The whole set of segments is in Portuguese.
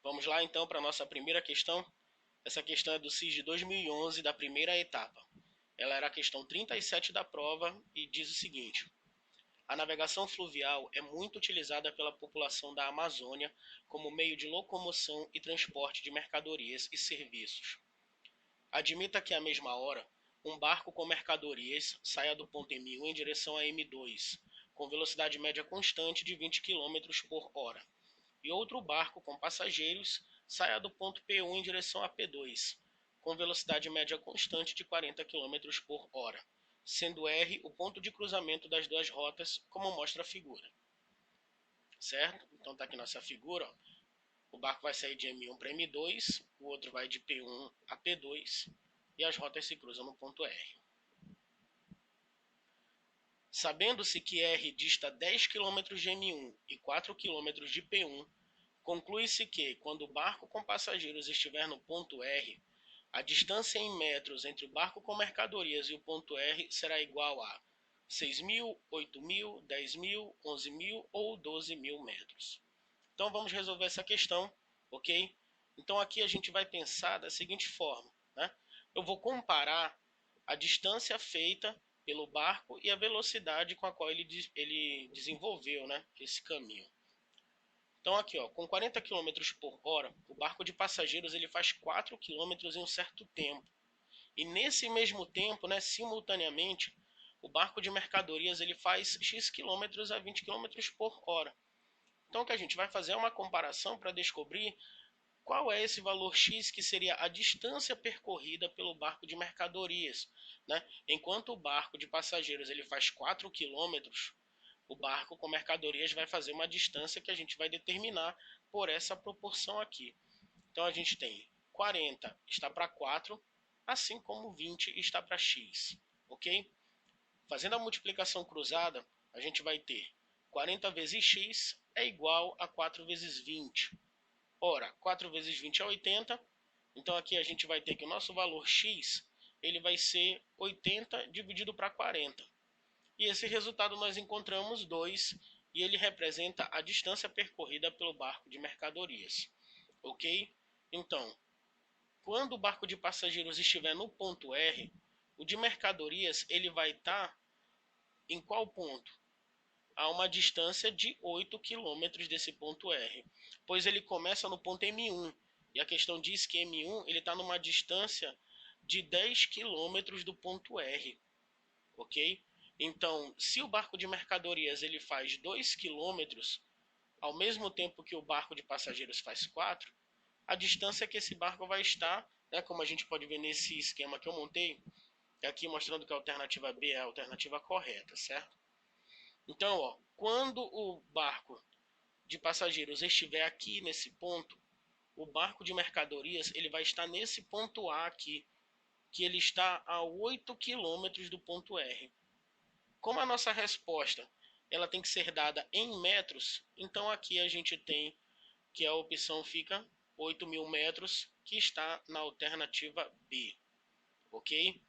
Vamos lá então para a nossa primeira questão. Essa questão é do SIS de 2011, da primeira etapa. Ela era a questão 37 da prova e diz o seguinte: a navegação fluvial é muito utilizada pela população da Amazônia como meio de locomoção e transporte de mercadorias e serviços. Admita que à mesma hora, um barco com mercadorias saia do ponto M1 em direção a M2, com velocidade média constante de 20 km por hora, e outro barco com passageiros saia do ponto P1 em direção a P2, com velocidade média constante de 40 km por hora, sendo R o ponto de cruzamento das duas rotas, como mostra a figura. Certo? Então está aqui nossa figura. Ó. O barco vai sair de M1 para M2, o outro vai de P1 a P2, e as rotas se cruzam no ponto R. Sabendo-se que R dista 10 km de M1 e 4 km de P1, conclui-se que, quando o barco com passageiros estiver no ponto R, a distância em metros entre o barco com mercadorias e o ponto R será igual a 6.000, 8.000, 10.000, 11.000 ou 12.000 metros. Então vamos resolver essa questão, ok? Então aqui a gente vai pensar da seguinte forma, né? Eu vou comparar a distância feita pelo barco e a velocidade com a qual ele desenvolveu, né, esse caminho. Então aqui, ó, com 40 km por hora, o barco de passageiros ele faz 4 km em um certo tempo. E nesse mesmo tempo, né, simultaneamente, o barco de mercadorias ele faz X km a 20 km por hora. Então o que a gente vai fazer é uma comparação para descobrir qual é esse valor X que seria a distância percorrida pelo barco de mercadorias. Né? Enquanto o barco de passageiros ele faz 4 km, o barco com mercadorias vai fazer uma distância que a gente vai determinar por essa proporção aqui. Então a gente tem 40 está para 4, assim como 20 está para x, ok? Fazendo a multiplicação cruzada, a gente vai ter 40 vezes x é igual a 4 vezes 20. Ora, 4 vezes 20 é 80, então aqui a gente vai ter que o nosso valor x ele vai ser 80 dividido para 40. E esse resultado nós encontramos 2, e ele representa a distância percorrida pelo barco de mercadorias. Ok? Então, quando o barco de passageiros estiver no ponto R, o de mercadorias ele vai estar em qual ponto? A uma distância de 8 km desse ponto R, pois ele começa no ponto M1, e a questão diz que M1 ele está numa distância de 10 km do ponto R, ok? Então, se o barco de mercadorias ele faz 2 km, ao mesmo tempo que o barco de passageiros faz 4, a distância que esse barco vai estar, né, como a gente pode ver nesse esquema que eu montei, aqui mostrando que a alternativa B é a alternativa correta, certo? Então, ó, quando o barco de passageiros estiver aqui nesse ponto, o barco de mercadorias ele vai estar nesse ponto A aqui, que ele está a 8 km do ponto R. Como a nossa resposta ela tem que ser dada em metros, então aqui a gente tem que a opção fica 8.000 metros, que está na alternativa B, ok?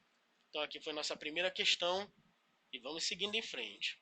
Então aqui foi nossa primeira questão e vamos seguindo em frente.